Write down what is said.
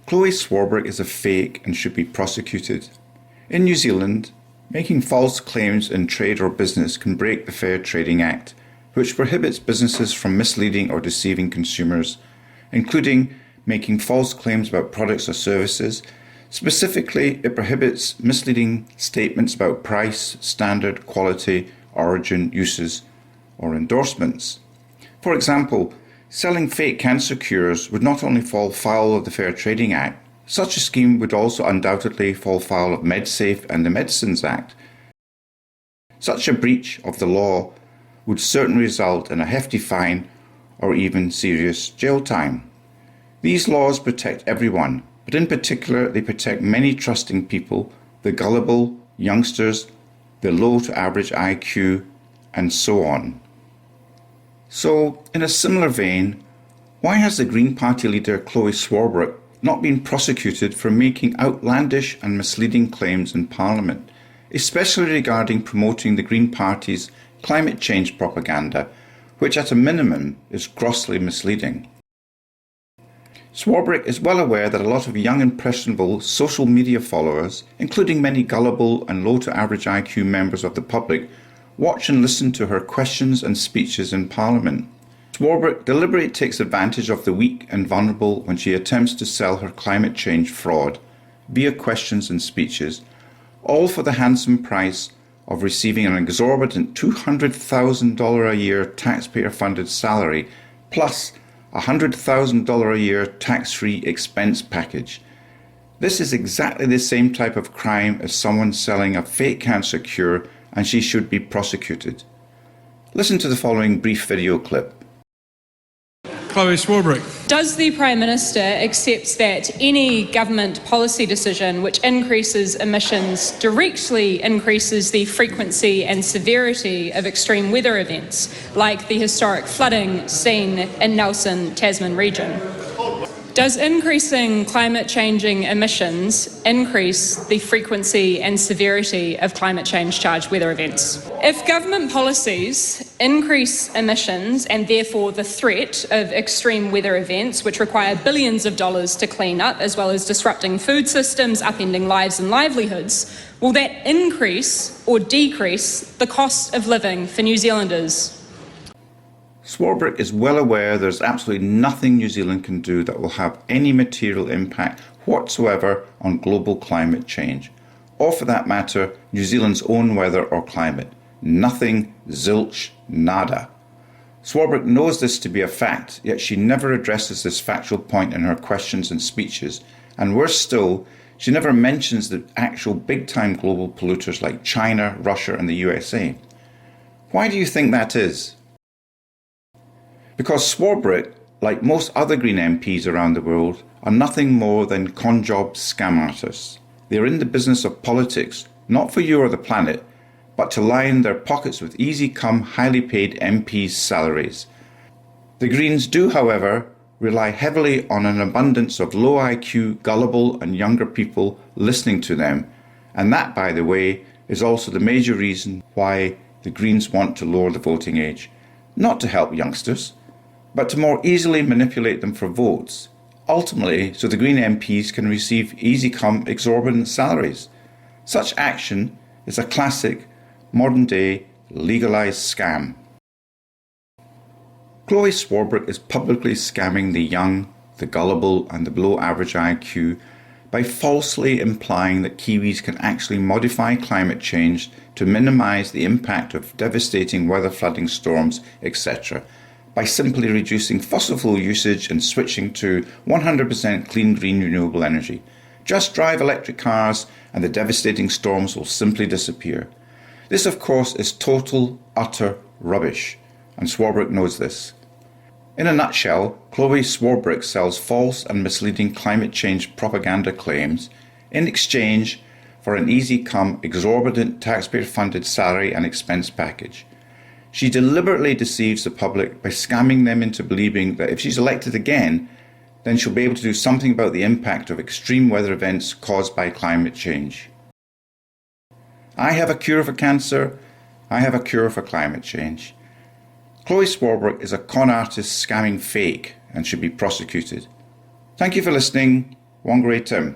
Chlöe Swarbrick is a fake and should be prosecuted. In New Zealand, making false claims in trade or business can break the Fair Trading Act, which prohibits businesses from misleading or deceiving consumers, including making false claims about products or services. Specifically, it prohibits misleading statements about price, standard, quality, origin, uses, or endorsements. For example, selling fake cancer cures would not only fall foul of the Fair Trading Act, such a scheme would also undoubtedly fall foul of MedSafe and the Medicines Act. Such a breach of the law would certainly result in a hefty fine or even serious jail time. These laws protect everyone, but in particular they protect many trusting people, the gullible, youngsters, the low to average IQ, and so on. So, in a similar vein, why has the Green Party leader Chlöe Swarbrick not been prosecuted for making outlandish and misleading claims in Parliament, especially regarding promoting the Green Party's climate change propaganda, which at a minimum is grossly misleading? Swarbrick is well aware that a lot of young impressionable social media followers, including many gullible and low to average IQ members of the public, watch and listen to her questions and speeches in Parliament. Swarbrick deliberately takes advantage of the weak and vulnerable when she attempts to sell her climate change fraud via questions and speeches, all for the handsome price of receiving an exorbitant $200,000 a year taxpayer-funded salary plus a $100,000 a year tax-free expense package. This is exactly the same type of crime as someone selling a fake cancer cure, and she should be prosecuted. Listen to the following brief video clip. Chlöe Swarbrick. Does the Prime Minister accept that any government policy decision which increases emissions directly increases the frequency and severity of extreme weather events, like the historic flooding seen in Nelson, Tasman region? Does increasing climate-changing emissions increase the frequency and severity of climate change-charged weather events? If government policies increase emissions and therefore the threat of extreme weather events, which require billions of dollars to clean up, as well as disrupting food systems, upending lives and livelihoods, will that increase or decrease the cost of living for New Zealanders? Swarbrick is well aware there's absolutely nothing New Zealand can do that will have any material impact whatsoever on global climate change, or for that matter, New Zealand's own weather or climate. Nothing, zilch, nada. Swarbrick knows this to be a fact, yet she never addresses this factual point in her questions and speeches, and worse still, she never mentions the actual big-time global polluters like China, Russia and the USA. Why do you think that is? Because Swarbrick, like most other Green MPs around the world, are nothing more than con-job scam artists. They are in the business of politics, not for you or the planet, but to line their pockets with easy-come, highly paid MPs' salaries. The Greens do, however, rely heavily on an abundance of low IQ, gullible and younger people listening to them, and that, by the way, is also the major reason why the Greens want to lower the voting age. Not to help youngsters, but to more easily manipulate them for votes, ultimately so the Green MPs can receive easy-come, exorbitant salaries. Such action is a classic, modern-day, legalised scam. Chlöe Swarbrick is publicly scamming the young, the gullible and the below-average IQ by falsely implying that Kiwis can actually modify climate change to minimise the impact of devastating weather, flooding, storms, etc., by simply reducing fossil fuel usage and switching to 100% clean, green, renewable energy. Just drive electric cars and the devastating storms will simply disappear. This, of course, is total, utter rubbish, and Swarbrick knows this. In a nutshell, Chlöe Swarbrick sells false and misleading climate change propaganda claims in exchange for an easy-come, exorbitant taxpayer-funded salary and expense package. She deliberately deceives the public by scamming them into believing that if she's elected again, then she'll be able to do something about the impact of extreme weather events caused by climate change. I have a cure for cancer, I have a cure for climate change. Chlöe Swarbrick is a con artist scamming fake and should be prosecuted. Thank you for listening. WhangāreiTim.